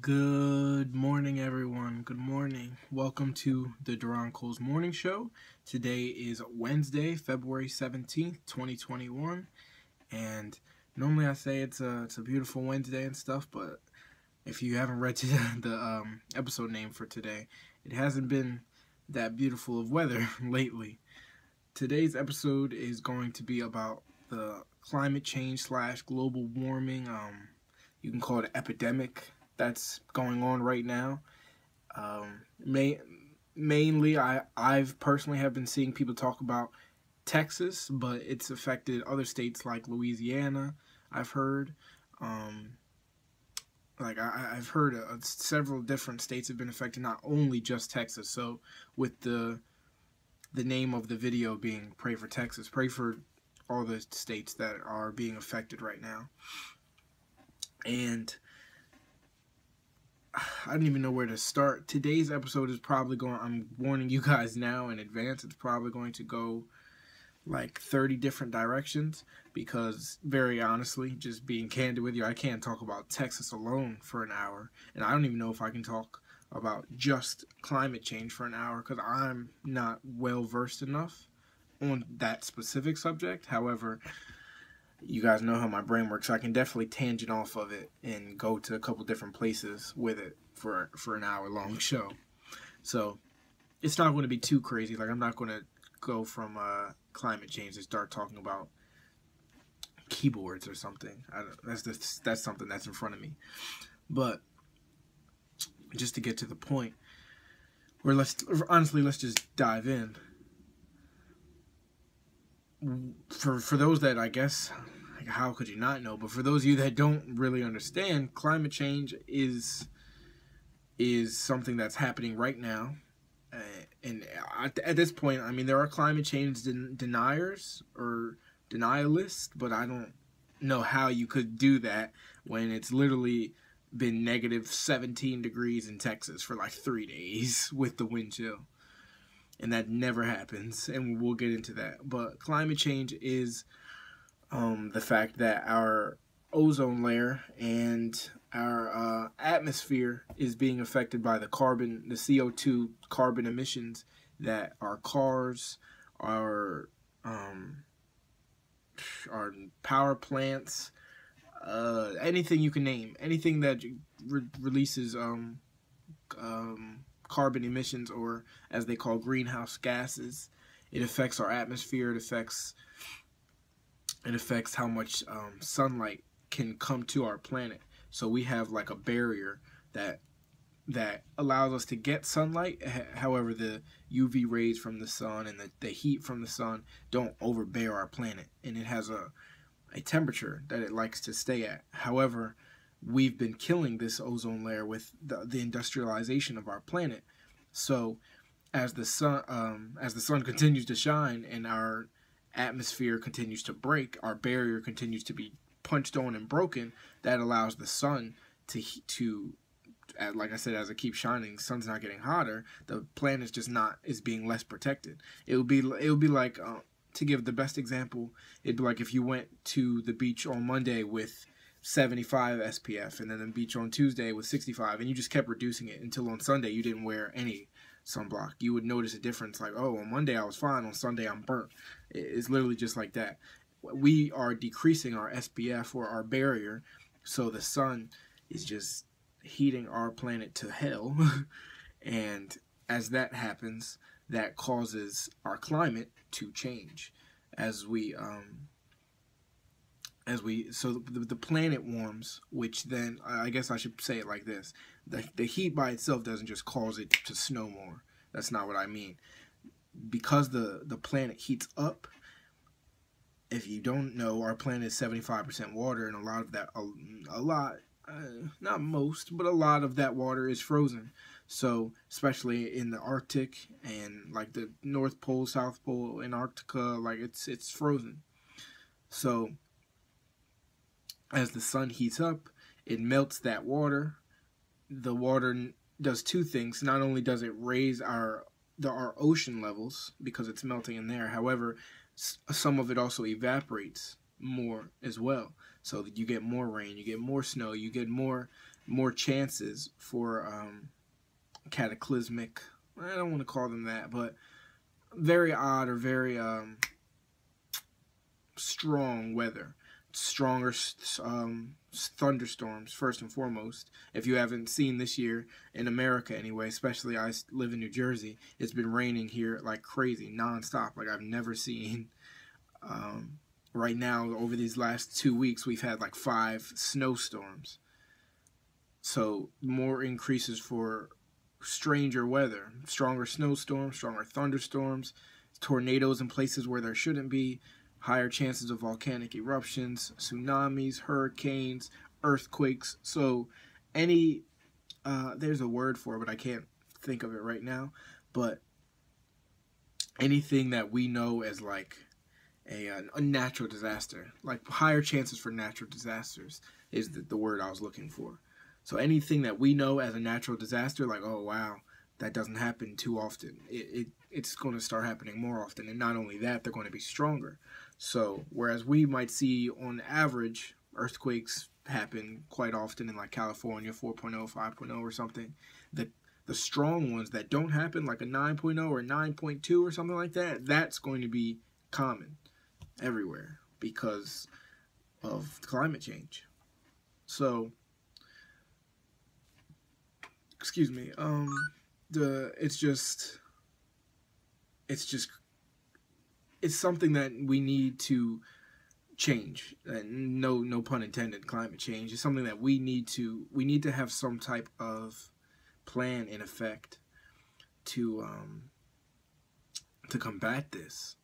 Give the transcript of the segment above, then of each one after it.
Good morning, everyone. Good morning. Welcome to the Duron Morning Show. Today is Wednesday, February 17th, 2021. And normally I say it's a beautiful Wednesday and stuff, but if you haven't read the episode name for today, it hasn't been that beautiful of weather lately. Today's episode is going to be about the climate change / global warming. You can call it an epidemic that's going on right now. Mainly, I've personally have been seeing people talk about Texas, but it's affected other states like Louisiana. I've heard, I've heard several different states have been affected, not only just Texas. So with the name of the video being "Pray for Texas," pray for all the states that are being affected right now. And I don't even know where to start. Today's episode is probably going, I'm warning you guys now in advance, it's probably going to go like 30 different directions because, very honestly, just being candid with you, I can't talk about Texas alone for an hour. And I don't even know if I can talk about just climate change for an hour because I'm not well versed enough on that specific subject. However, you guys know how my brain works, so I can definitely tangent off of it and go to a couple different places with it for an hour-long show. So it's not going to be too crazy. Like, I'm not going to go from climate change and start talking about keyboards or something. That's something that's in front of me. But just to get to the point, let's just dive in. For those that, I guess, how could you not know, but for those of you that don't really understand, climate change is something that's happening right now. And at this point, I mean, there are climate change deniers or denialists, but I don't know how you could do that when it's literally been negative 17 degrees in Texas for like 3 days with the wind chill. And that never happens, and we'll get into that. But climate change is the fact that our ozone layer and our atmosphere is being affected by the CO2 carbon emissions that our cars, our power plants, anything you can name, anything that releases carbon emissions, or as they call greenhouse gases. It affects our atmosphere. It affects how much sunlight can come to our planet. So we have like a barrier that allows us to get sunlight. However, the UV rays from the sun and the heat from the sun don't overbear our planet, and it has a temperature that it likes to stay at. However, we've been killing this ozone layer with the industrialization of our planet. So as the sun continues to shine and our atmosphere continues to break, our barrier continues to be punched on and broken, that allows the sun to like I said, as it keeps shining, the sun's not getting hotter, the planet is being less protected. It would be like, to give the best example, it'd be like if you went to the beach on Monday with 75 SPF and then the beach on Tuesday with 65, and you just kept reducing it until on Sunday you didn't wear any sunblock. You would notice a difference, like, oh, on Monday I was fine, on Sunday I'm burnt. It's literally just like that. We are decreasing our SPF, or our barrier, so the sun is just heating our planet to hell. And as that happens, that causes our climate to change. So the planet warms, which then, I guess I should say it like this: the heat by itself doesn't just cause it to snow more. That's not what I mean. Because the planet heats up. If you don't know, our planet is 75% water, and a lot of that, not most, but a lot of that water is frozen. So, especially in the Arctic and like the North Pole, South Pole, Antarctica, like it's frozen. So, as the sun heats up, it melts that water. The water does two things. Not only does it raise our ocean levels because it's melting in there, however, some of it also evaporates more as well. So that you get more rain, you get more snow, you get more more chances for cataclysmic, I don't want to call them that, but very odd or very strong weather. Stronger thunderstorms, first and foremost. If you haven't seen this year, in America anyway, especially I live in New Jersey, it's been raining here like crazy, nonstop, like I've never seen. Right now, over these last 2 weeks, we've had like 5 snowstorms. So more increases for stranger weather, stronger snowstorms, stronger thunderstorms, tornadoes in places where there shouldn't be, higher chances of volcanic eruptions, tsunamis, hurricanes, earthquakes. So any, there's a word for it, but I can't think of it right now. But anything that we know as like a natural disaster, like higher chances for natural disasters is the word I was looking for. So anything that we know as a natural disaster, like, oh wow, that doesn't happen too often. It's going to start happening more often. And not only that, they're going to be stronger. So whereas we might see on average earthquakes happen quite often in like California, 4.0, 5.0 or something, the strong ones that don't happen, like a 9.0 or 9.2 or something like that, that's going to be common everywhere because of climate change. So, excuse me, it's something that we need to change. No pun intended. Climate change is something that we need to have some type of plan in effect to combat this.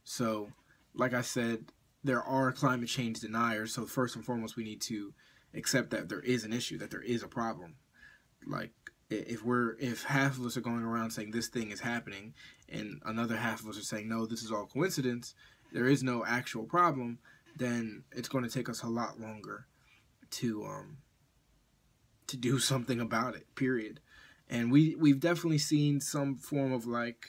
So, like I said, there are climate change deniers. So first and foremost, we need to accept that there is an issue, that there is a problem. Like, if half of us are going around saying this thing is happening and another half of us are saying no, this is all coincidence, there is no actual problem, then it's going to take us a lot longer to do something about it, period. And we've definitely seen some form of like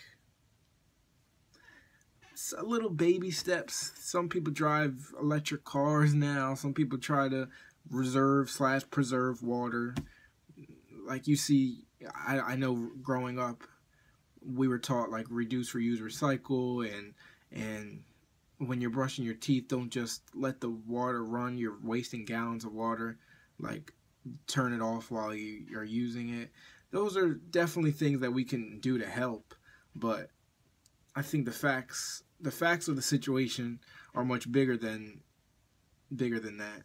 little baby steps. Some people drive electric cars now. Some people try to reserve/preserve water. Like you see, I know growing up, we were taught like reduce, reuse, recycle, and when you're brushing your teeth, don't just let the water run. You're wasting gallons of water. Like, turn it off while you're using it. Those are definitely things that we can do to help, but I think the facts of the situation are much bigger than that.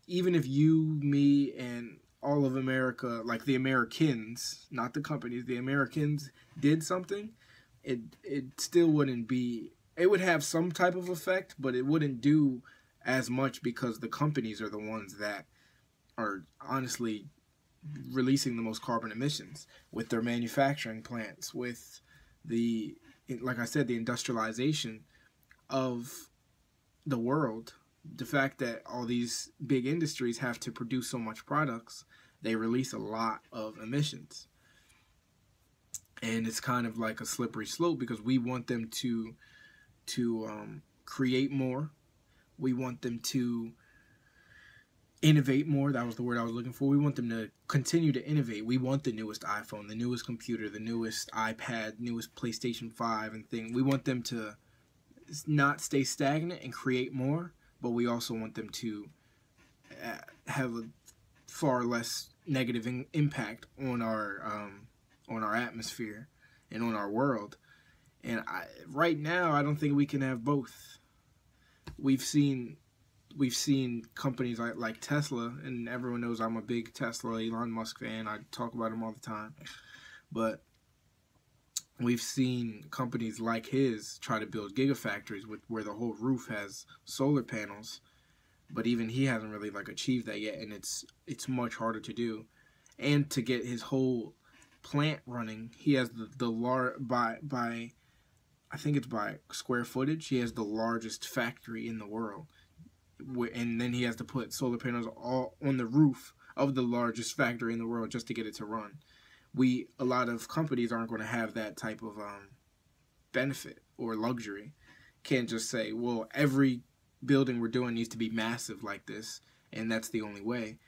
Even if you, me, and all of America, like the Americans, not the companies, the Americans did something, it still wouldn't be, it would have some type of effect, but it wouldn't do as much because the companies are the ones that are honestly releasing the most carbon emissions with their manufacturing plants, with the, like I said, the industrialization of the world. The fact that all these big industries have to produce so much products, they release a lot of emissions. And it's kind of like a slippery slope because we want them to create more. We want them to innovate more. That was the word I was looking for. We want them to continue to innovate. We want the newest iPhone, the newest computer, the newest iPad, newest PlayStation 5 and thing. We want them to not stay stagnant and create more, but we also want them to have a far less negative impact on our atmosphere and on our world. And right now, I don't think we can have both. We've seen companies like Tesla, and everyone knows I'm a big Tesla, Elon Musk fan. I talk about him all the time. But we've seen companies like his try to build gigafactories where the whole roof has solar panels, but even he hasn't really like achieved that yet, and it's much harder to do. And to get his whole plant running, he has by I think it's by square footage, he has the largest factory in the world. And then he has to put solar panels all on the roof of the largest factory in the world just to get it to run. A lot of companies aren't going to have that type of benefit or luxury. Can't just say, well, every building we're doing needs to be massive like this, and that's the only way.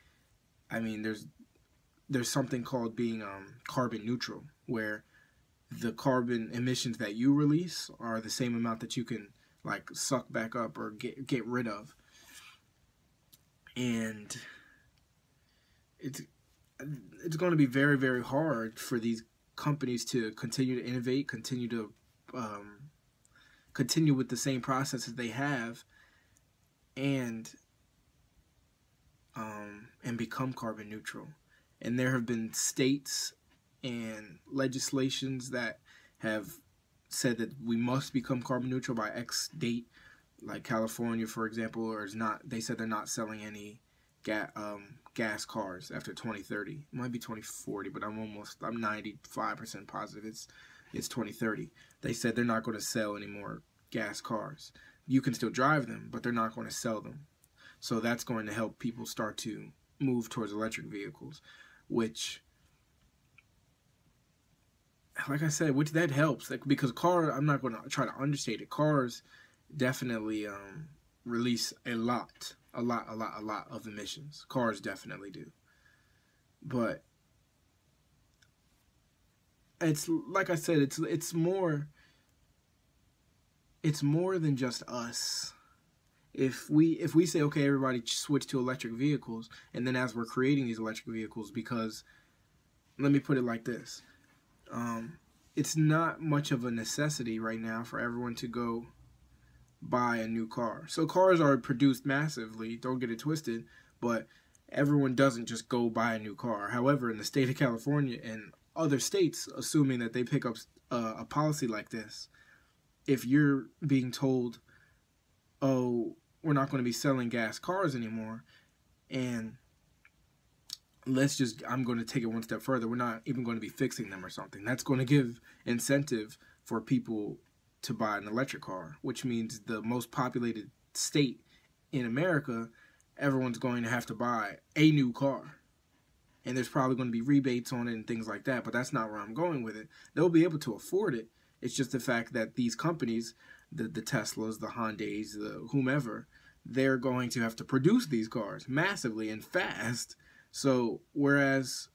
I mean, there's there's something called being carbon neutral, where the carbon emissions that you release are the same amount that you can like suck back up or get rid of. And it's going to be very, very hard for these companies to continue to innovate, continue with the same processes they have, and become carbon neutral. And there have been states and legislations that have said that we must become carbon neutral by X date. Like California, for example, they said they're not selling any gas cars after 2030. It might be 2040, but I'm 95% positive it's 2030. They said they're not going to sell any more gas cars. You can still drive them, but they're not going to sell them. So that's going to help people start to move towards electric vehicles, which, like I said, which that helps. Like, because I'm not going to try to understate it. Cars definitely release a lot of emissions. Cars definitely do. But it's like I said, it's more than just us. If we say, okay, everybody switch to electric vehicles, and then as we're creating these electric vehicles, because let me put it like this, it's not much of a necessity right now for everyone to go buy a new car. So cars are produced massively, don't get it twisted, but everyone doesn't just go buy a new car. However, in the state of California and other states, assuming that they pick up a policy like this, if you're being told, oh, we're not going to be selling gas cars anymore, and I'm going to take it one step further, we're not even going to be fixing them or something. That's going to give incentive for people to buy an electric car, which means the most populated state in America, everyone's going to have to buy a new car. And there's probably going to be rebates on it and things like that, but that's not where I'm going with it. They'll be able to afford it. It's just the fact that these companies, the Teslas, the Hyundais, the whomever, they're going to have to produce these cars massively and fast. So whereas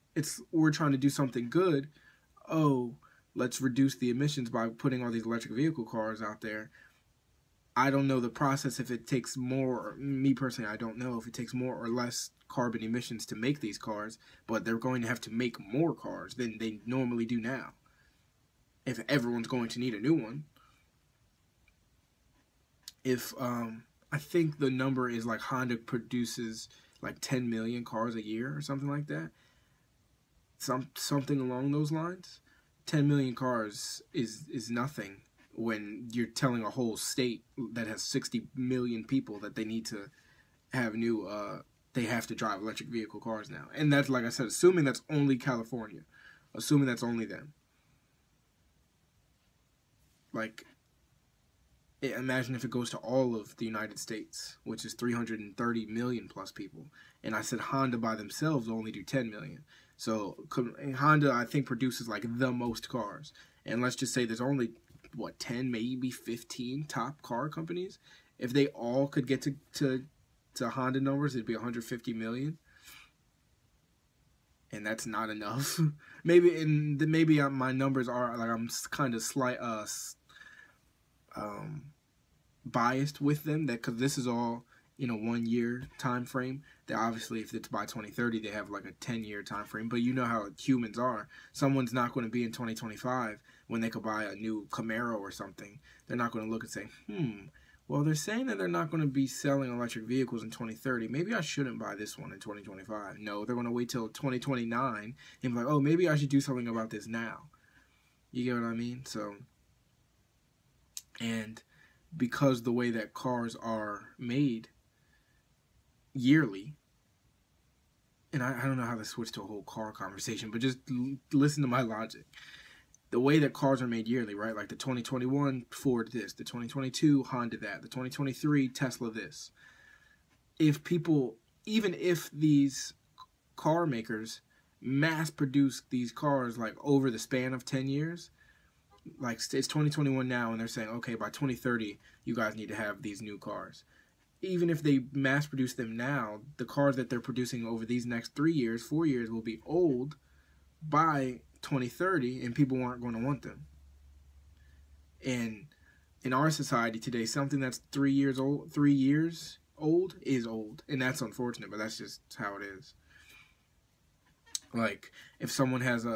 we're trying to do something good, let's reduce the emissions by putting all these electric vehicle cars out there. I don't know the process if it takes more, me personally, I don't know if it takes more or less carbon emissions to make these cars, but they're going to have to make more cars than they normally do now, if everyone's going to need a new one. If, I think the number is like Honda produces like 10 million cars a year or something like that. Something along those lines. 10 million cars is nothing when you're telling a whole state that has 60 million people that they need to have they have to drive electric vehicle cars now. And that's, like I said, assuming that's only California. Assuming that's only them. Like, imagine if it goes to all of the United States, which is 330 million plus people. And I said Honda by themselves only do 10 million. So Honda, I think, produces like the most cars. And let's just say there's only, 10, maybe 15 top car companies. If they all could get to Honda numbers, it'd be 150 million. And that's not enough. maybe my numbers are, like, I'm kind of biased with them, because this is all in a 1 year time frame. That obviously, if it's by 2030, they have like a 10-year time frame. But you know how humans are. Someone's not going to be in 2025 when they could buy a new Camaro or something. They're not going to look and say, well, they're saying that they're not going to be selling electric vehicles in 2030. Maybe I shouldn't buy this one in 2025. No, they're going to wait till 2029 and be like, oh, maybe I should do something about this now. You get what I mean? So, and because the way that cars are made yearly, and I don't know how to switch to a whole car conversation, but just listen to my logic. The way that cars are made yearly, right? Like the 2021 Ford this, the 2022 Honda that, the 2023 Tesla this. Even if these car makers mass produce these cars like over the span of 10 years, like it's 2021 now and they're saying, okay, by 2030, you guys need to have these new cars. even if they mass produce them now, the cars that they're producing over these next 3 years, 4 years will be old by 2030, and people aren't going to want them. And in our society today, something that's 3 years old is old, and that's unfortunate, but that's just how it is. Like, if someone has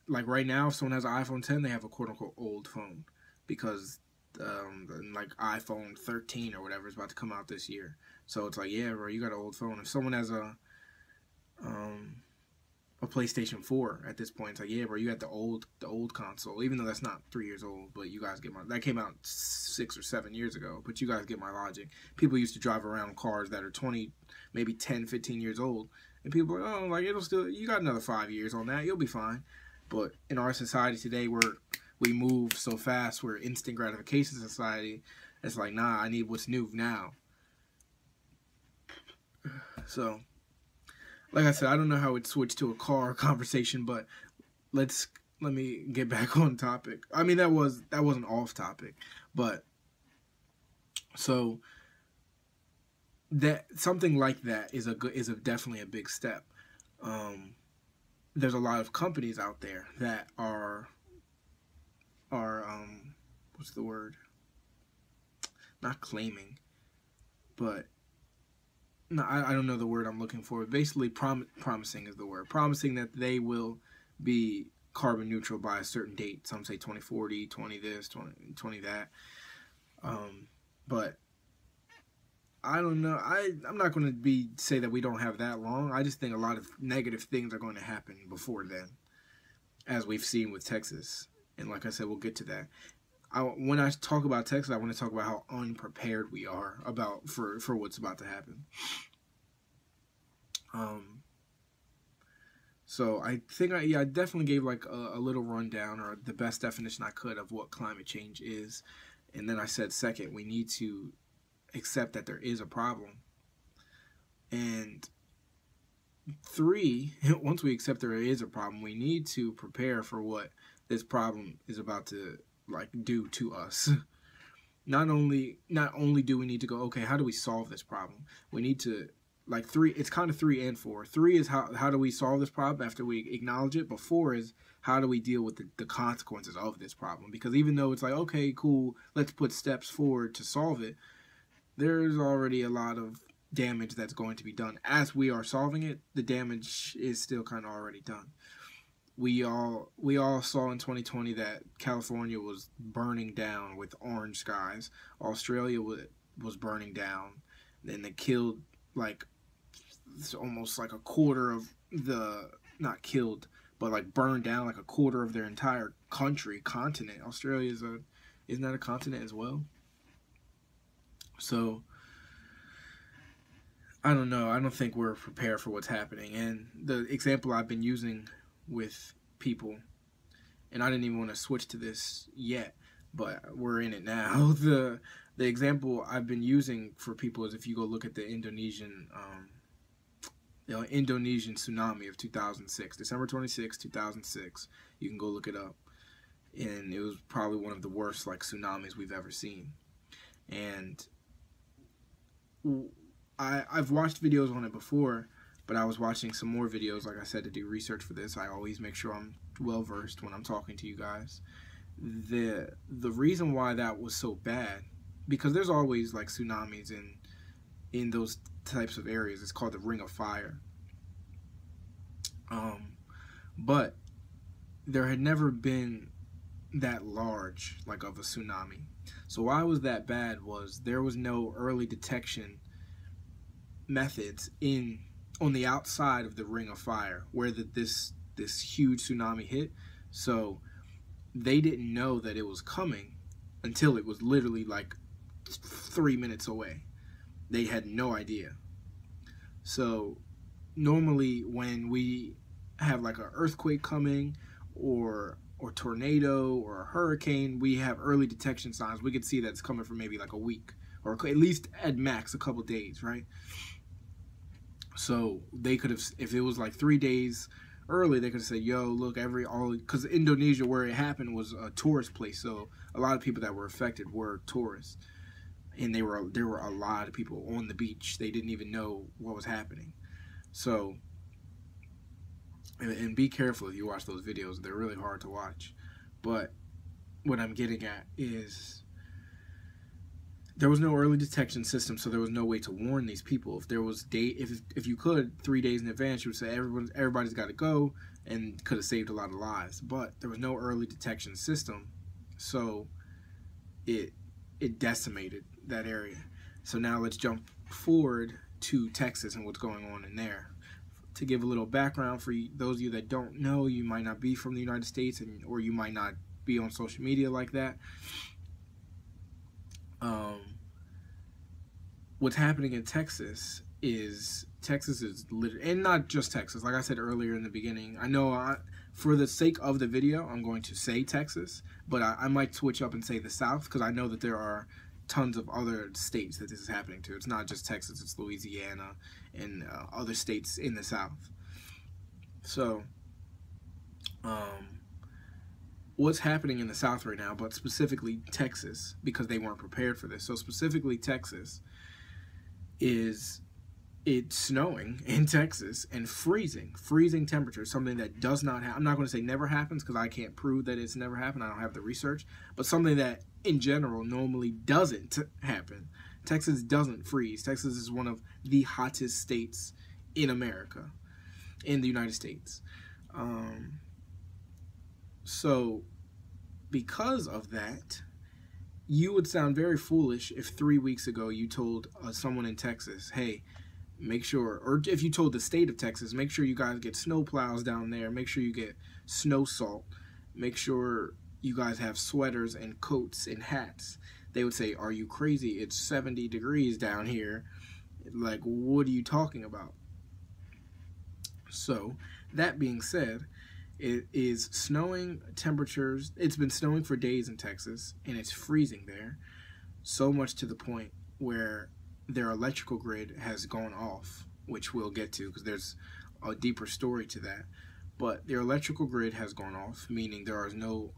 like right now, if someone has an iPhone 10, they have a quote-unquote old phone, because like iPhone 13 or whatever is about to come out this year. So it's like, yeah, bro, you got an old phone. If someone has a PlayStation 4 at this point, it's like, yeah, bro, you got the old console, even though that's not 3 years old, but you guys get that came out 6 or 7 years ago, but you guys get my logic. People used to drive around cars that are 20, maybe 10, 15 years old, and people are like, oh, like, you got another 5 years on that, you'll be fine. But in our society today, we move so fast, we're instant gratification society. It's like, nah, I need what's new now. So, like I said, I don't know how it switched to a car conversation, but let me get back on topic. I mean, that wasn't off topic, but so that something like that is definitely a big step. There's a lot of companies out there that are what's the word? Not claiming, but no, I don't know the word I'm looking for. Basically, promising is the word. Promising that they will be carbon neutral by a certain date. Some say 2040, 20 this, 20 that. But I don't know. I'm not going to say that we don't have that long. I just think a lot of negative things are going to happen before then, as we've seen with Texas. And like I said, we'll get to that. When I talk about Texas, I want to talk about how unprepared we are for what's about to happen. So I think I definitely gave like a little rundown, or the best definition I could, of what climate change is. And then I said, second, we need to accept that there is a problem. And 3, once we accept there is a problem, we need to prepare for what this problem is about to like do to us. Not only do we need to go, okay, how do we solve this problem? We need to, like, 3, it's kind of 3 and 4. 3 is how do we solve this problem after we acknowledge it, but 4 is how do we deal with the consequences of this problem? Because even though it's like, okay, cool, let's put steps forward to solve it, there's already a lot of damage that's going to be done. As we are solving it, the damage is still kind of already done. We all saw in 2020 that California was burning down with orange skies. Australia was burning down. Then they killed like almost like a quarter of the, not killed, but like burned down like a quarter of their entire continent. Australia isn't that a continent as well? So I don't know. I don't think we're prepared for what's happening. And the example I've been using with people, and I didn't even want to switch to this yet, but we're in it now. The example I've been using for people is, if you go look at the Indonesian tsunami of 2006, December 26, 2006. You can go look it up, and it was probably one of the worst like tsunamis we've ever seen. And I've watched videos on it before, but I was watching some more videos, like I said, to do research for this. I always make sure I'm well-versed when I'm talking to you guys. The reason why that was so bad, because there's always like tsunamis in those types of areas. It's called the Ring of Fire. But there had never been that large like of a tsunami. So why was that bad was there was no early detection methods on the outside of the Ring of Fire where this huge tsunami hit. So they didn't know that it was coming until it was literally like 3 minutes away. They had no idea. So normally when we have like an earthquake coming or tornado or a hurricane, we have early detection signs. We could see that it's coming for maybe like a week, or at least at max a couple days, right? So they could have, if it was like 3 days early, they could have said, yo, look, because Indonesia, where it happened, was a tourist place. So a lot of people that were affected were tourists. and there were a lot of people on the beach. They didn't even know what was happening. So, and be careful if you watch those videos. They're really hard to watch. But what I'm getting at is there was no early detection system, so there was no way to warn these people. If there was if you could 3 days in advance, you would say everybody's got to go, and could have saved a lot of lives. But there was no early detection system, so it decimated that area. So now let's jump forward to Texas and what's going on in there. To give a little background for those of you that don't know, you might not be from the United States, or you might not be on social media like that. What's happening in Texas is literally, and not just Texas. Like I said earlier in the beginning, I know for the sake of the video, I'm going to say Texas, but I might switch up and say the South, because I know that there are tons of other states that this is happening to. It's not just Texas, it's Louisiana and other states in the South. So, what's happening in the South right now, but specifically Texas, because they weren't prepared for this. So specifically Texas, is it's snowing in Texas and freezing temperatures, something that does not happen. I'm not going to say never happens, because I can't prove that it's never happened. I don't have the research, but something that in general normally doesn't happen. Texas doesn't freeze. Texas is one of the hottest states in America, in the United States. So because of that, you would sound very foolish if 3 weeks ago you told someone in Texas, hey, make sure, or if you told the state of Texas, make sure you guys get snow plows down there, make sure you get snow salt, make sure you guys have sweaters and coats and hats. They would say, are you crazy? It's 70 degrees down here. Like, what are you talking about? So, that being said, it is snowing temperatures. It's been snowing for days in Texas, and it's freezing there, so much to the point where their electrical grid has gone off, which we'll get to because there's a deeper story to that. But their electrical grid has gone off, meaning there is no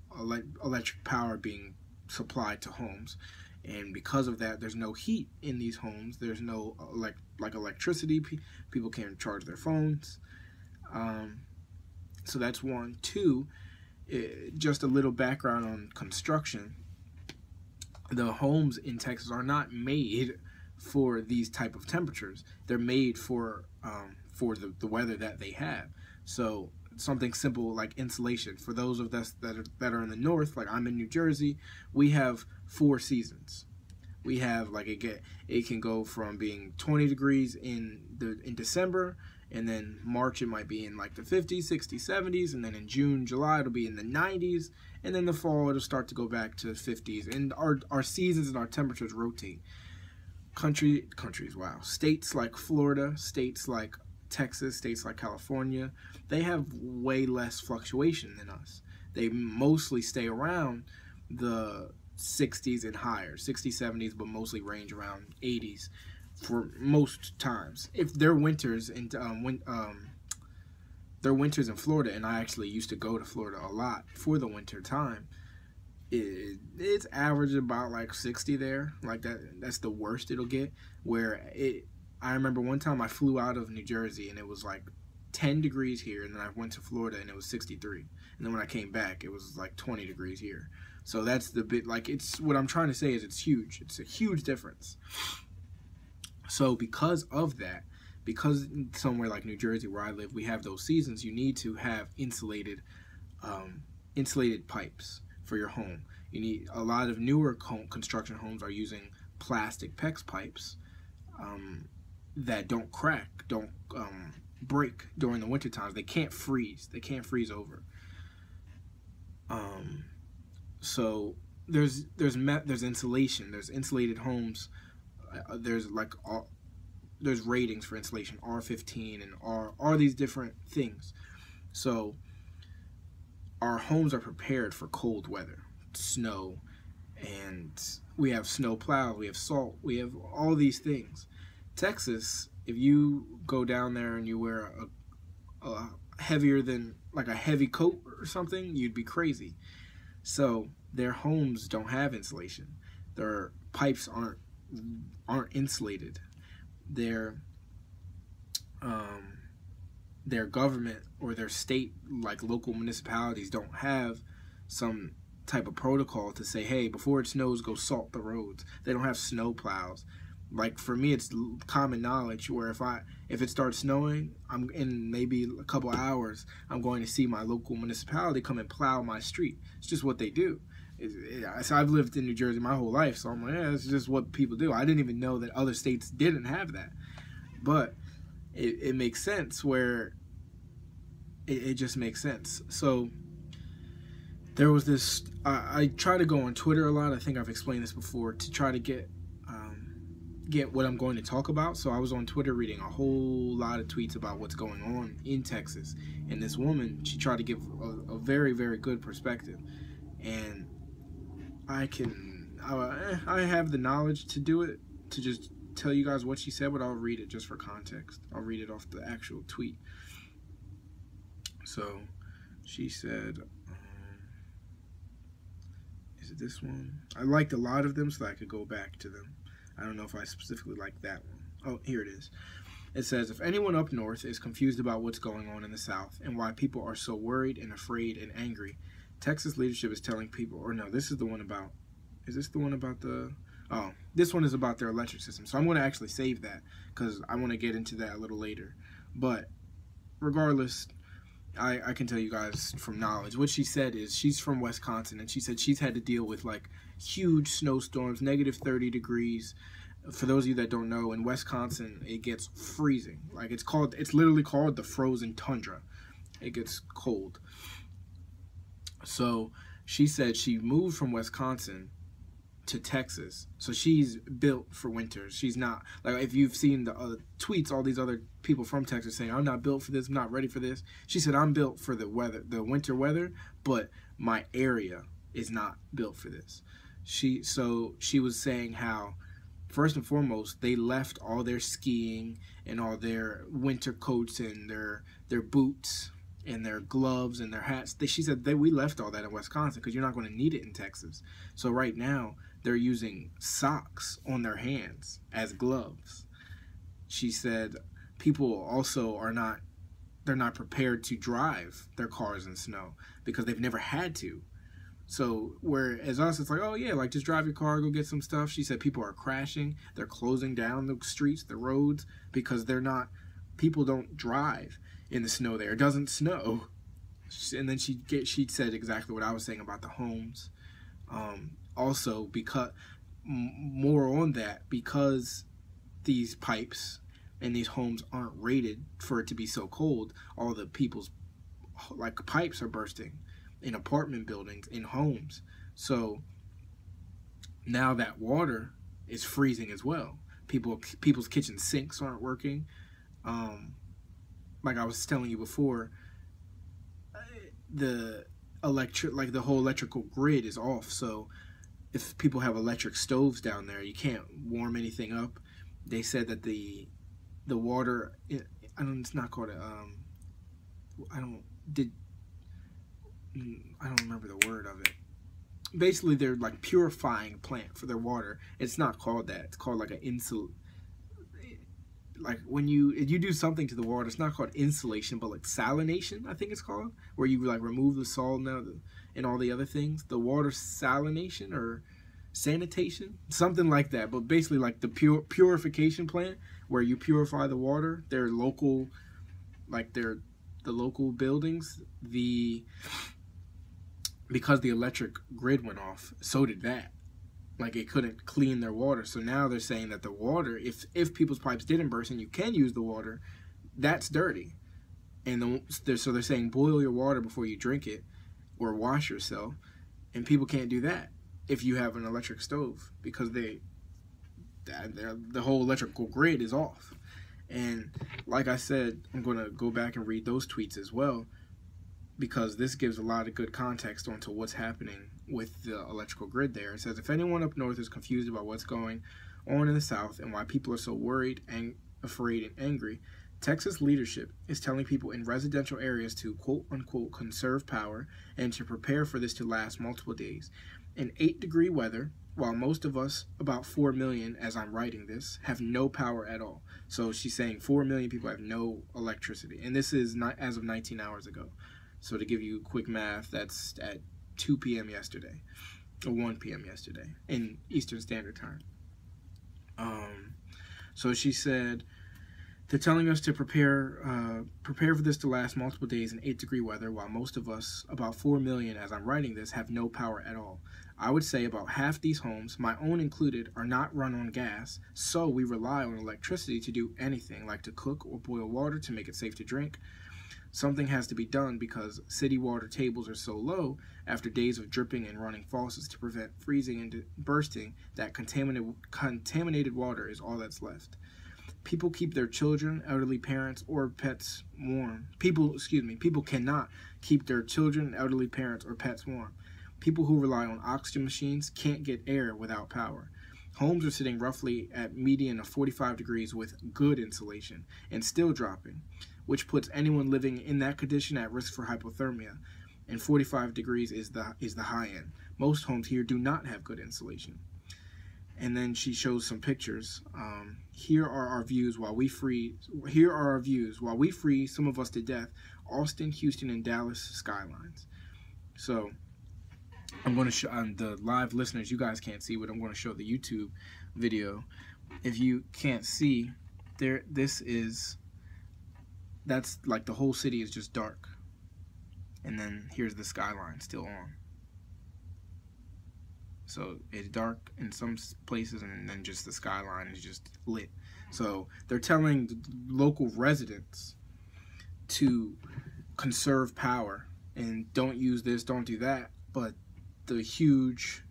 electric power being supplied to homes. And because of that, there's no heat in these homes. There's no electricity. People can't charge their phones. So that's one. Two, just a little background on construction. The homes in Texas are not made for these type of temperatures. They're made for the weather that they have. So something simple like insulation. For those of us that are in the north, like I'm in New Jersey, we have 4 seasons. We have like it can go from being 20 degrees in December, and then March it might be in like the 50s, 60s, 70s, and then in June, July it'll be in the 90s, and then the fall it'll start to go back to 50s. And our seasons and our temperatures rotate. Wow. States like Florida, states like Texas, states like California, they have way less fluctuation than us. They mostly stay around the 60s and higher, 60s, 70s, but mostly range around 80s for most times. If their winters in Florida, and I actually used to go to Florida a lot for the winter time, it's average about like 60 there. Like that's the worst it'll get. I remember one time I flew out of New Jersey and it was like 10 degrees here, and then I went to Florida and it was 63. And then when I came back, it was like 20 degrees here. So that's the bit, like, it's what I'm trying to say is it's huge. It's a huge difference. So because of that, because somewhere like New Jersey where I live, we have those seasons, you need to have insulated pipes for your home. You need a lot of newer construction homes are using plastic PEX pipes that don't crack, don't break during the winter times. They can't freeze. They can't freeze over. So there's insulation. There's insulated homes. There's ratings for insulation, R15 and R these different things. So our homes are prepared for cold weather, snow, and we have snow plows, we have salt, we have all these things. Texas, if you go down there and you wear a heavier than like a heavy coat or something, you'd be crazy. So their homes don't have insulation. Their pipes aren't aren't insulated. Their government or their state, like local municipalities, don't have some type of protocol to say, hey, before it snows, go salt the roads. They don't have snow plows. Like for me, it's common knowledge where if it starts snowing, I'm in maybe a couple hours, I'm going to see my local municipality come and plow my street. It's just what they do. So I've lived in New Jersey my whole life, so I'm like, yeah, it's just what people do. I didn't even know that other states didn't have that, but it makes sense where it just makes sense. So there was this. I try to go on Twitter a lot. I think I've explained this before, to try to get what I'm going to talk about. So I was on Twitter reading a whole lot of tweets about what's going on in Texas, and this woman, she tried to give a very, very good perspective, and I have the knowledge to do it, to just tell you guys what she said, but I'll read it just for context. I'll read it off the actual tweet. So she said, is it this one? I liked a lot of them, so I could go back to them. I don't know if I specifically like that one. Oh, here it is. It says, if anyone up north is confused about what's going on in the South and why people are so worried and afraid and angry, Texas leadership is telling people, or no, this is the one about, is this the one about the, oh, this one is about their electric system. So I'm going to actually save that because I want to get into that a little later. But regardless, I can tell you guys from knowledge. What she said is, she's from Wisconsin, and she said she's had to deal with like huge snowstorms, negative 30 degrees. For those of you that don't know, in Wisconsin, it gets freezing. Like it's literally called the frozen tundra. It gets cold. So she said she moved from Wisconsin to Texas, so she's built for winter. She's not, like, if you've seen the tweets, all these other people from Texas saying, I'm not built for this, I'm not ready for this. She said, I'm built for the weather, the winter weather, but my area is not built for this. So she was saying how, first and foremost, they left all their skiing and all their winter coats and their boots and their gloves and their hats. She said we left all that in Wisconsin because you're not going to need it in Texas. So right now, they're using socks on their hands as gloves. She said people also they're not prepared to drive their cars in snow because they've never had to. So whereas us, it's like, oh yeah, like just drive your car, go get some stuff. She said people are crashing. They're closing down the streets, the roads, because people don't drive in the snow there. It doesn't snow. And then she said exactly what I was saying about the homes. Also, because more on that, because these pipes and these homes aren't rated for it to be so cold, all the people's like pipes are bursting in apartment buildings, in homes. So now that water is freezing as well. People's kitchen sinks aren't working. Like I was telling you before, the whole electrical grid is off. So if people have electric stoves down there, you can't warm anything up. They said that the water, it's not called I don't remember the word of it. Basically, they're like purifying plant for their water. It's not called that. It's called like like when you do something to the water, it's not called insulation, but like salination, I think it's called, where you like remove the salt and all the other things. The water salination or sanitation, something like that. But basically, like the purification plant where you purify the water. Their local, like the local buildings, because the electric grid went off, so did that. Like it couldn't clean their water. So now they're saying that the water, if people's pipes didn't burst and you can use the water, that's dirty. And so they're saying boil your water before you drink it or wash yourself. And people can't do that if you have an electric stove because the whole electrical grid is off. And like I said, I'm going to go back and read those tweets as well, because this gives a lot of good context onto what's happening with the electrical grid there. It says, if anyone up north is confused about what's going on in the South and why people are so worried and afraid and angry, Texas leadership is telling people in residential areas to quote-unquote conserve power and to prepare for this to last multiple days. In 8-degree weather, while most of us, about 4 million as I'm writing this, have no power at all. So she's saying 4 million people have no electricity. And this is not as of 19 hours ago. So to give you quick math, that's at 2 p.m. yesterday, or 1 p.m. yesterday in Eastern Standard Time. So she said, they're telling us to prepare for this to last multiple days in 8-degree weather, while most of us, about 4 million as I'm writing this, have no power at all. I would say about half these homes, my own included, are not run on gas, so we rely on electricity to do anything, like to cook or boil water to make it safe to drink. Something has to be done because city water tables are so low after days of dripping and running faucets to prevent freezing and bursting that contaminated water is all that's left. People keep their children, elderly parents, or pets warm. People cannot keep their children, elderly parents, or pets warm. People who rely on oxygen machines can't get air without power. Homes are sitting roughly at median of 45 degrees with good insulation and still dropping, which puts anyone living in that condition at risk for hypothermia. And 45 degrees is the high end. Most homes here do not have good insulation. And then she shows some pictures. Here are our views while we freeze some of us to death. Austin, Houston, and Dallas skylines. So I'm going to show the live listeners. You guys can't see, but I'm going to show the YouTube video. If you can't see, that's like the whole city is just dark. And then here's the skyline still on. So it's dark in some places, and then just the skyline is just lit. So they're telling the local residents to conserve power and don't use this, don't do that. But the huge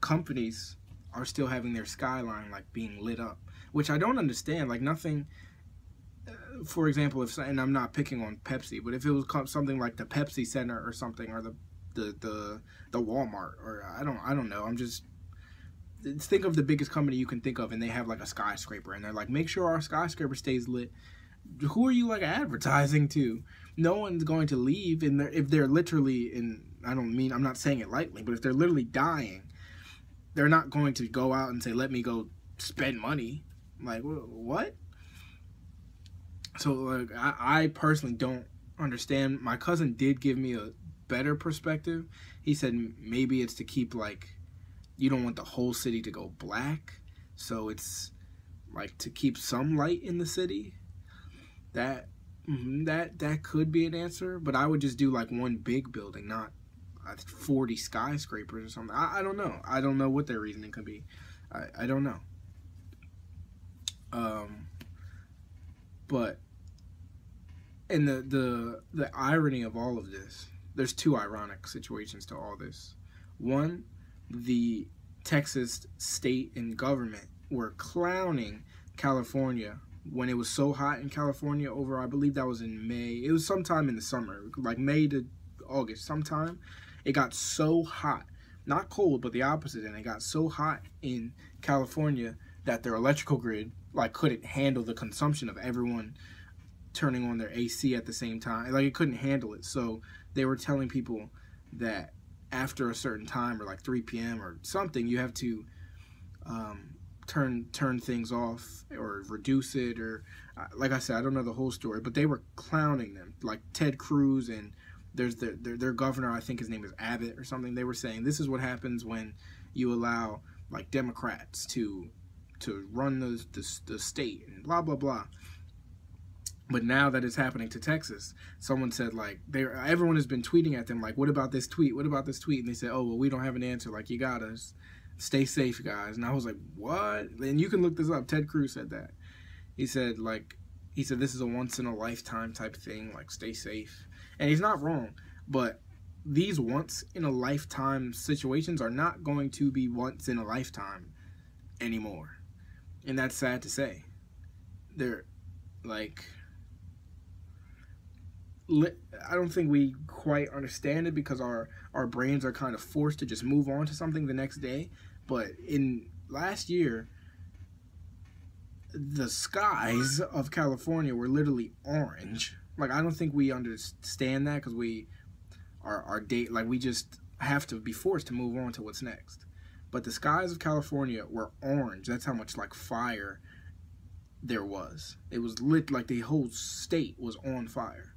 companies are still having their skyline like being lit up, which I don't understand. Like nothing. For example, and I'm not picking on Pepsi, but if it was something like the Pepsi Center or something, or the Walmart, or I don't know. I'm just think of the biggest company you can think of, and they have like a skyscraper, and they're like, make sure our skyscraper stays lit. Who are you like advertising to? No one's going to leave, and if they're literally I'm not saying it lightly, but if they're literally dying, they're not going to go out and say, let me go spend money. Like what? So like I personally don't understand. My cousin did give me a better perspective. He said maybe it's to keep, like, you don't want the whole city to go black, so it's like to keep some light in the city. That could be an answer, but I would just do like one big building, not 40 skyscrapers or something. I don't know. I don't know what their reasoning could be. I don't know. But and the irony of all of this, there's two ironic situations to all this. One, the Texas state and government were clowning California when it was so hot in California over, I believe that was in May. It was sometime in the summer, like May to August sometime. It got so hot, not cold, but the opposite, and it got so hot in California that their electrical grid like couldn't handle the consumption of everyone turning on their AC at the same time. Like it couldn't handle it. So they were telling people that after a certain time, or like 3 p.m. or something, you have to turn things off or reduce it, or like I said, I don't know the whole story, but they were clowning them, like Ted Cruz, and there's their governor, I think his name is Abbott or something. They were saying this is what happens when you allow like Democrats to run the state and blah blah blah. But now that it's happening to Texas, someone said like everyone has been tweeting at them like, what about this tweet? What about this tweet? And they said, oh well, we don't have an answer. Like, you got us. Stay safe, guys. And I was like, what? And you can look this up. Ted Cruz said that. He said this is a once in a lifetime type thing. Like, stay safe. And he's not wrong. But these once in a lifetime situations are not going to be once in a lifetime anymore. And that's sad to say. They're like, I don't think we quite understand it because our brains are kind of forced to just move on to something the next day. But in last year, the skies of California were literally orange. Like, I don't think we understand that because we just have to be forced to move on to what's next. but the skies of California were orange. That's how much like fire there was. It was lit, like the whole state was on fire.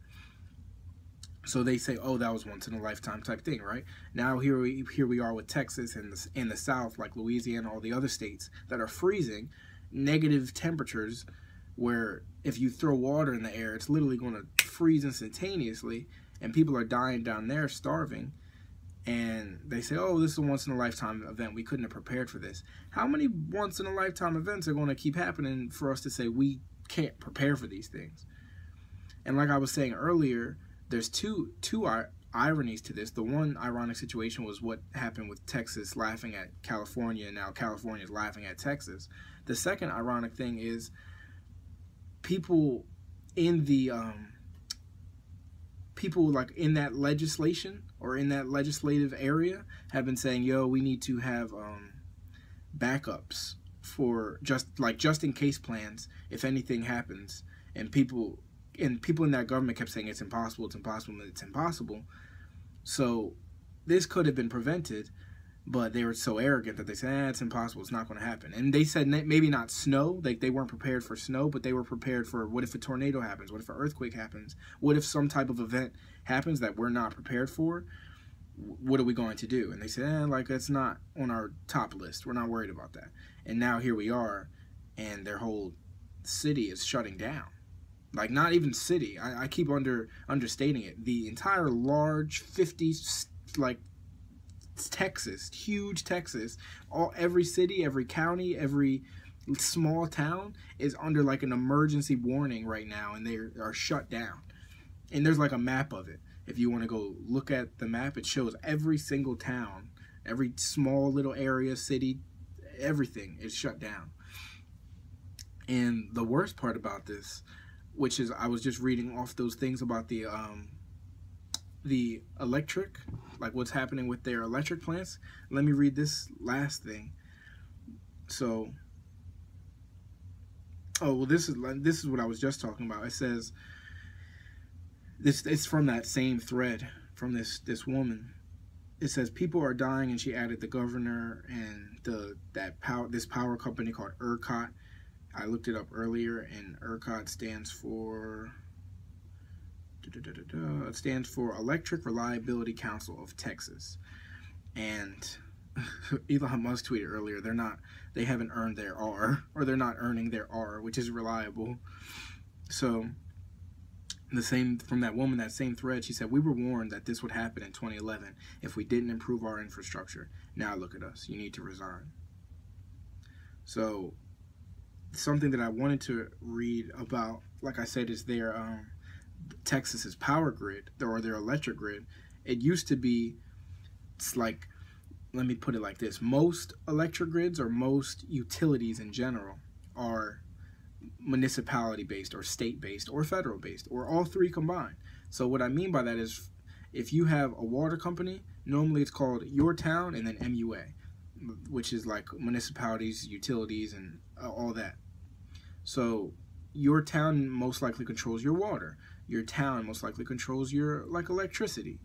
So they say, oh, that was once in a lifetime type thing, right? Now here we are with Texas and in the South, like Louisiana, all the other states that are freezing, negative temperatures, where if you throw water in the air, it's literally going to freeze instantaneously, and people are dying down there, starving. And they say, oh, this is a once in a lifetime event. We couldn't have prepared for this. How many once in a lifetime events are going to keep happening for us to say we can't prepare for these things? And like I was saying earlier, there's two ironies to this. The one ironic situation was what happened with Texas laughing at California, and now California is laughing at Texas. The second ironic thing is people in the people like in that legislation or in that legislative area have been saying, yo, we need to have backups for just in case plans if anything happens. And people in that government kept saying it's impossible, it's impossible, it's impossible. So this could have been prevented, but they were so arrogant that they said, it's impossible, it's not going to happen. And they said maybe not snow, they weren't prepared for snow, but they were prepared for what if a tornado happens, what if an earthquake happens, what if some type of event happens that we're not prepared for, what are we going to do? And they said, like, that's not on our top list, we're not worried about that. And now here we are, and their whole city is shutting down. Like, not even city, I keep understating it. The entire large 50, like, Texas, huge Texas, every city, every county, every small town is under like an emergency warning right now, and they are shut down. And there's like a map of it. If you want to go look at the map, it shows every single town, every small little area, city, everything is shut down. And the worst part about this, which is I was just reading off those things about the electric, like what's happening with their electric plants. Let me read this last thing. So, oh, well, this is what I was just talking about. It says, it's from that same thread from this woman. It says people are dying, and she added the governor and this power company called ERCOT. I looked it up earlier, and ERCOT stands for it stands for Electric Reliability Council of Texas. And Elon Musk tweeted earlier, they haven't earned their R, or they're not earning their R, which is reliable. So from that woman, that same thread, she said, we were warned that this would happen in 2011 if we didn't improve our infrastructure. Now look at us. You need to resign. So something that I wanted to read about, like I said, is their Texas's power grid, or their electric grid. It used to be, it's like, let me put it like this, most electric grids or most utilities in general are municipality based or state based or federal based or all three combined. So what I mean by that is, if you have a water company, normally it's called your town and then MUA, which is like municipalities, utilities, and all that. So your town most likely controls your water. Your town most likely controls your electricity.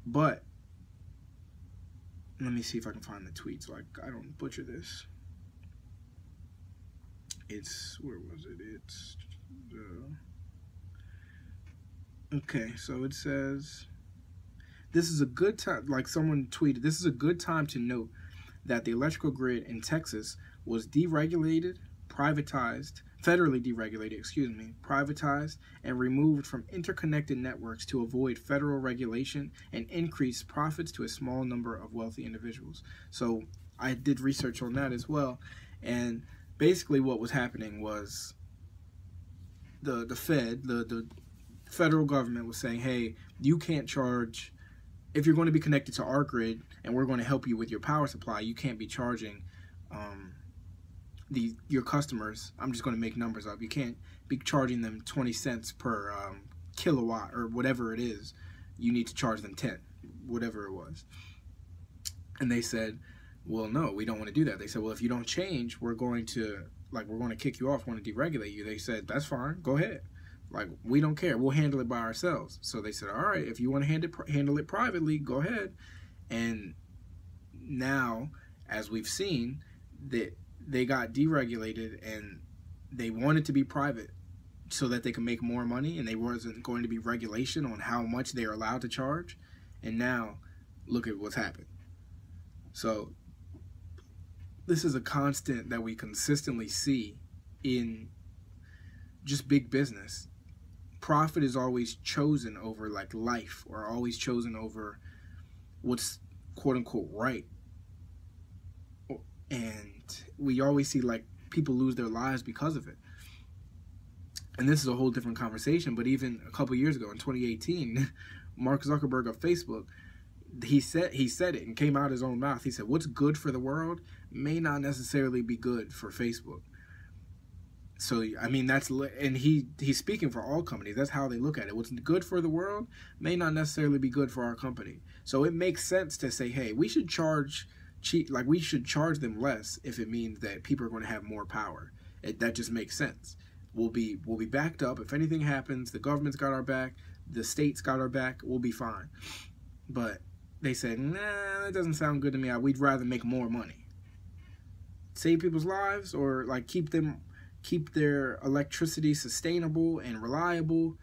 But let me see if I can find the tweet so I don't butcher this. It's, where was it? It's okay, so it says, this is a good time, like someone tweeted, this is a good time to note that the electrical grid in Texas was deregulated, privatized, federally deregulated, privatized, and removed from interconnected networks to avoid federal regulation and increase profits to a small number of wealthy individuals. So I did research on that as well, and basically what was happening was the federal government was saying, hey, you can't charge, if you're going to be connected to our grid and we're going to help you with your power supply, you can't be charging your customers, I'm just going to make numbers up, you can't be charging them 20 cents per kilowatt or whatever it is. You need to charge them 10, whatever it was. And they said, well, no, we don't want to do that. They said, well, if you don't change, we're going to kick you off, we're going to deregulate you. They said, that's fine, go ahead. Like, we don't care, we'll handle it by ourselves. So they said, all right, if you want to handle it privately, go ahead. And now as we've seen, that they got deregulated and they wanted to be private so that they could make more money, and there wasn't going to be regulation on how much they're allowed to charge. And now, look at what's happened. So, this is a constant that we consistently see in just big business. Profit is always chosen over like life, or always chosen over what's quote unquote right. And we always see like people lose their lives because of it. And this is a whole different conversation, but even a couple years ago in 2018, Mark Zuckerberg of Facebook, he said it and came out his own mouth. He said, what's good for the world may not necessarily be good for Facebook. So, I mean, and he's speaking for all companies. That's how they look at it. What's good for the world may not necessarily be good for our company. So it makes sense to say, hey, we should charge we should charge them less if it means that people are going to have more power. That just makes sense. We'll be backed up. If anything happens, the government's got our back, the state's got our back, we'll be fine. But they said, nah, that doesn't sound good to me. We'd rather make more money. Save people's lives, or like keep their electricity sustainable and reliable,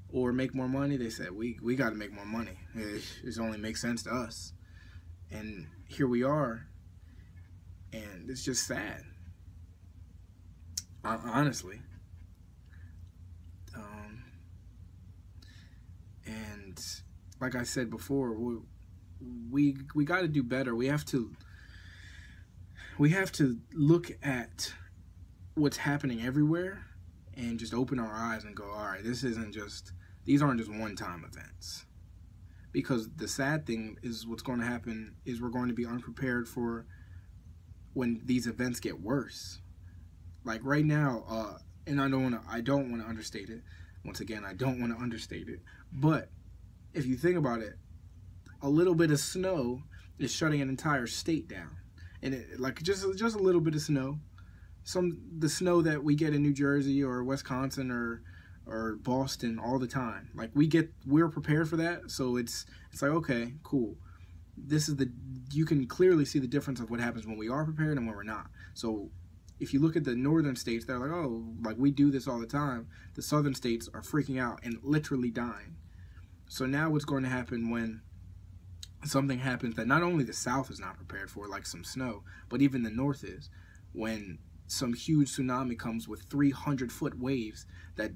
or make more money. They said, we got to make more money. It only makes sense to us. And here we are, and it's just sad. Honestly. And like I said before, we got to do better. We have to look at what's happening everywhere and just open our eyes and go, all right, these aren't just one-time events. Because the sad thing is, what's going to happen is we're going to be unprepared for when these events get worse. Like right now, and I don't want to understate it. Once again, I don't want to understate it. But if you think about it, a little bit of snow is shutting an entire state down, and like just a little bit of snow, the snow that we get in New Jersey or Wisconsin or Boston all the time. Like we're prepared for that, so it's like, okay, cool. You can clearly see the difference of what happens when we are prepared and when we're not. So if you look at the northern states, they're like, oh, like we do this all the time. The southern states are freaking out and literally dying. So now what's going to happen when something happens that not only the South is not prepared for, like some snow, but even the North is, when some huge tsunami comes with 300-foot waves that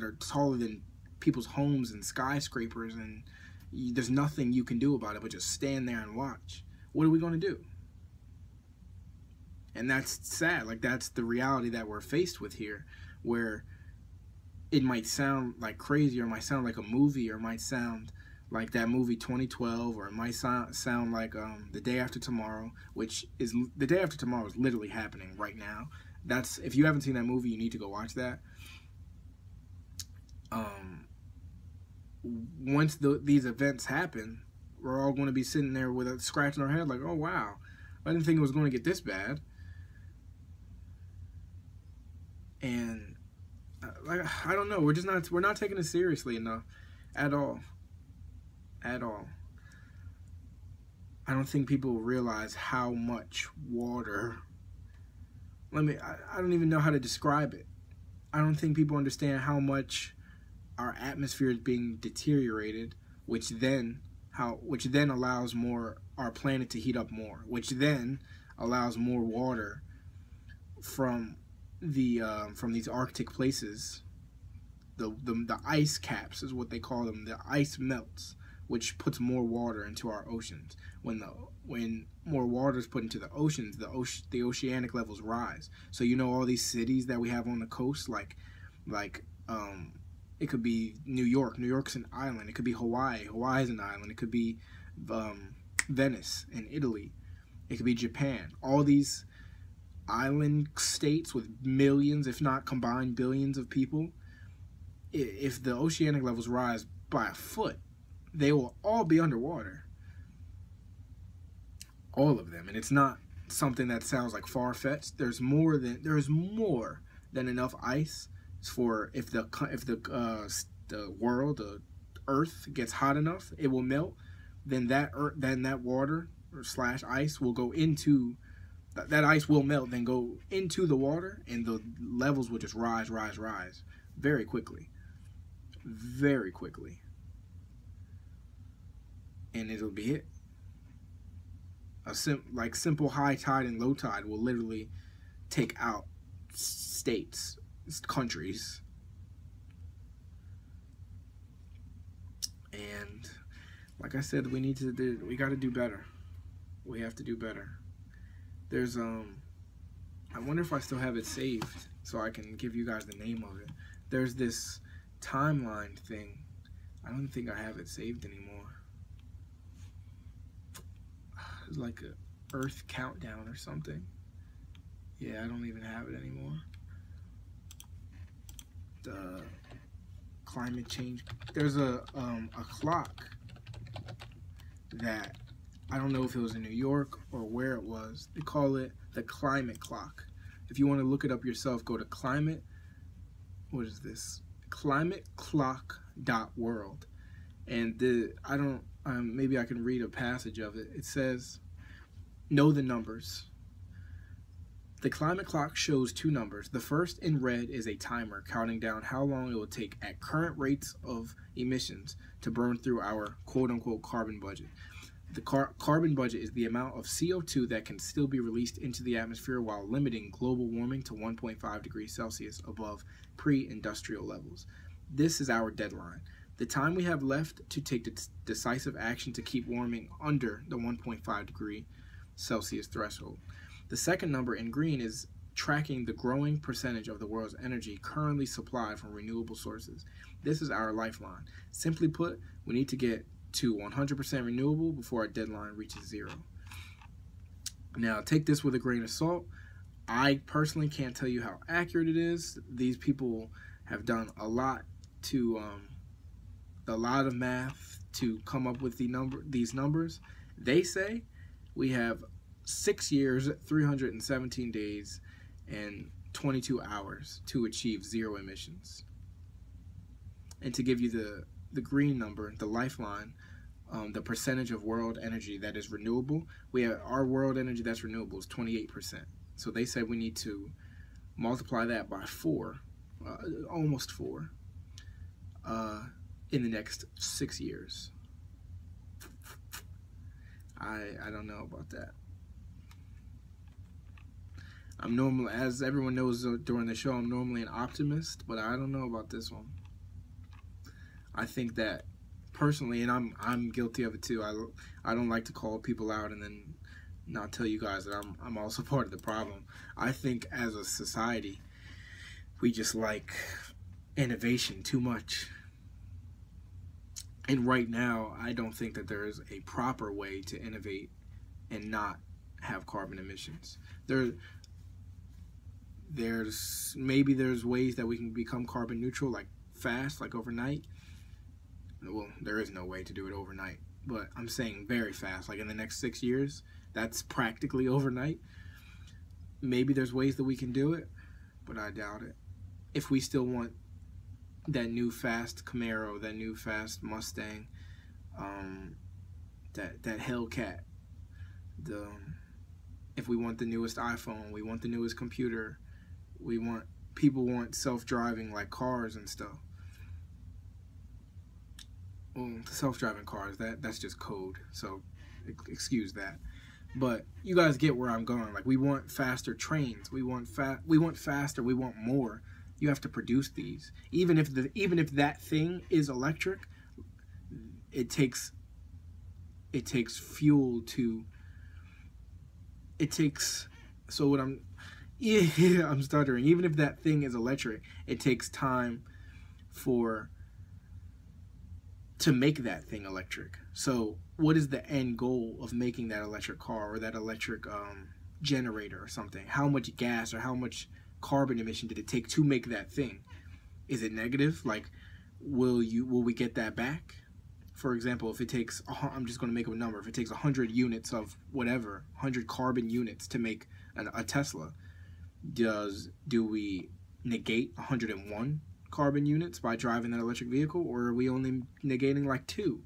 are taller than people's homes and skyscrapers, and there's nothing you can do about it but just stand there and watch. What are we going to do? And that's sad. Like, that's the reality that we're faced with here, where it might sound like crazy, or it might sound like a movie, or it might sound like that movie 2012, or it might sound like The Day After Tomorrow, which is, The Day After Tomorrow is literally happening right now. If you haven't seen that movie, you need to go watch that. Once these events happen, we're all going to be sitting there with a scratch in our head, like, oh wow, I didn't think it was going to get this bad. And like, I don't know, we're not taking it seriously enough at all. At all. I don't think people realize how much water, I don't even know how to describe it. I don't think people understand how much our atmosphere is being deteriorated, which then allows our planet to heat up more, which then allows more water from these Arctic places. The ice caps is what they call them. The ice melts, which puts more water into our oceans. When more water is put into the oceans, the oceanic levels rise. So all these cities that we have on the coast, like it could be New York. New York's an island. It could be Hawaii. Hawaii's an island. It could be Venice in Italy. It could be Japan. All these island states with millions, if not combined billions of people, if the oceanic levels rise by a foot, they will all be underwater. All of them. And it's not something that sounds like far-fetched. There's more than enough ice for if the world, the Earth, gets hot enough, it will melt. Then that water or slash ice will go into that ice will melt, then go into the water, and the levels will just rise very quickly, and it'll be it. Like simple high tide and low tide will literally take out states, countries, and like I said, we got to do better. We have to do better. There's I wonder if I still have it saved so I can give you guys the name of it. There's this timeline thing. I don't think I have it saved anymore. It's like a Earth countdown or something. Yeah, I don't even have it anymore. The climate change. There's a clock that I don't know if it was in New York or where it was. They call it the climate clock. If you want to look it up yourself, go to climate. What is this? climateclock.world. And maybe I can read a passage of it. It says, know the numbers. The climate clock shows two numbers. The first in red is a timer counting down how long it will take at current rates of emissions to burn through our quote-unquote carbon budget. The carbon budget is the amount of CO2 that can still be released into the atmosphere while limiting global warming to 1.5 degrees Celsius above pre-industrial levels. This is our deadline. The time we have left to take decisive action to keep warming under the 1.5 degree Celsius threshold. The second number in green is tracking the growing percentage of the world's energy currently supplied from renewable sources. This is our lifeline. Simply put, we need to get to 100% renewable before our deadline reaches zero. Now, take this with a grain of salt. I personally can't tell you how accurate it is. These people have done a lot of math to come up with these numbers. They say we have 6 years, 317 days, and 22 hours to achieve zero emissions. And to give you the green number, the lifeline, the percentage of world energy that is renewable, our world energy that's renewable is 28%. So they said we need to multiply that by 4, almost 4, in the next 6 years. I don't know about that. I'm normally, as everyone knows during the show, I'm normally an optimist, but I don't know about this one. I think that personally, and I'm guilty of it too. I don't like to call people out and then not tell you guys that I'm also part of the problem. I think as a society, we just like innovation too much. And right now, I don't think that there is a proper way to innovate and not have carbon emissions. There's ways that we can become carbon neutral, like fast, like overnight. Well, there is no way to do it overnight, but I'm saying very fast, like in the next 6 years. That's practically overnight. Maybe there's ways that we can do it, but I doubt it. If we still want that new fast Camaro, that new fast Mustang, that Hellcat, if we want the newest iPhone, we want the newest computer, people want self-driving like cars and stuff. Well, self-driving cars, that's just code, so excuse that. But you guys get where I'm going. Like, we want faster trains, we want faster, we want more. You have to produce these. Even if that thing is electric, it takes fuel to. I'm stuttering. Even if that thing is electric, it takes time to make that thing electric. So what is the end goal of making that electric car or that electric generator or something? How much gas or how much carbon emission did it take to make that thing? Is it negative? Like, will we get that back? For example, if it takes, I'm just going to make up a number, if it takes 100 units of whatever, 100 carbon units to make a Tesla, do we negate 101 carbon units by driving that electric vehicle, or are we only negating like 2?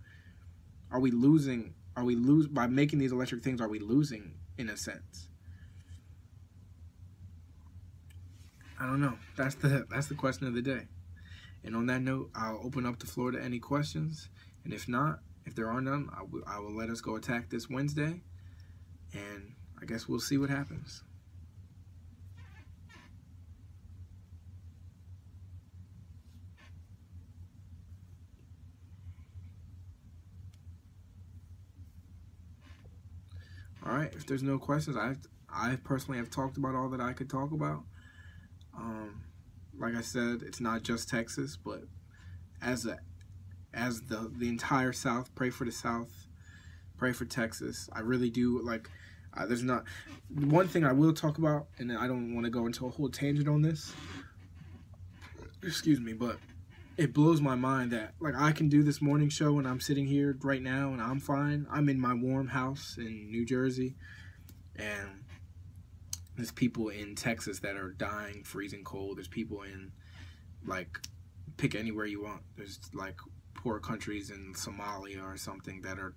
Are we losing are we by making these electric things, are we losing in a sense? I don't know. That's the question of the day. And on that note, I'll open up the floor to any questions. And if not, if there are none, I will let us go attack this Wednesday. And I guess we'll see what happens. All right. If there's no questions, I personally have talked about all that I could talk about. Like I said, it's not just Texas, but as the entire South, pray for the South, pray for Texas. I really do. Like, there's not one thing I will talk about, and I don't want to go into a whole tangent on this. Excuse me, but it blows my mind that, like, I can do this morning show and I'm sitting here right now and I'm fine. I'm in my warm house in New Jersey, and there's people in Texas that are dying, freezing cold. There's people in, like, pick anywhere you want. There's, like, poor countries in Somalia or something that are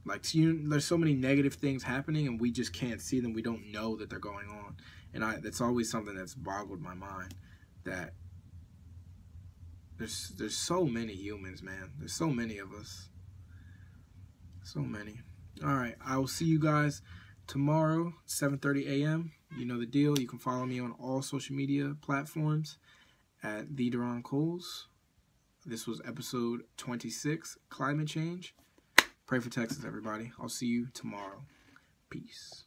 like, there's so many negative things happening and we just can't see them. We don't know that they're going on. And that's always something that's boggled my mind, that there's so many humans, man. There's so many of us. So many. All right, I will see you guys tomorrow, 7:30 a.m. You know the deal. You can follow me on all social media platforms at the Duron Coles. This was episode 26, Climate Change. Pray for Texas, everybody. I'll see you tomorrow. Peace.